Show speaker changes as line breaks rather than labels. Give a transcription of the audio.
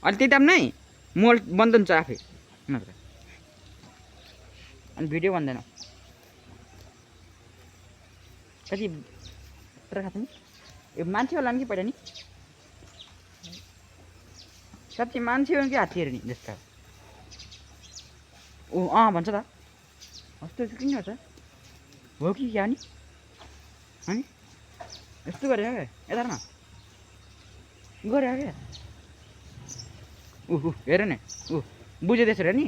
अनि त्यही दाम नै मोल बन्द हुन्छ आफै नत्र अनि भिडियो बन्दैन कति तर खान्छ नि यो मान्छे होला नि कि पहिला नि साँच्ची मान्छे हो कि हात्तीहरू नि जस्तो ओ भन्छ त कस्तो किन छ हो कि क्या नि अनि यस्तो गरे यता न गरे क्या हेर न बुझ्यो त्यसरी नि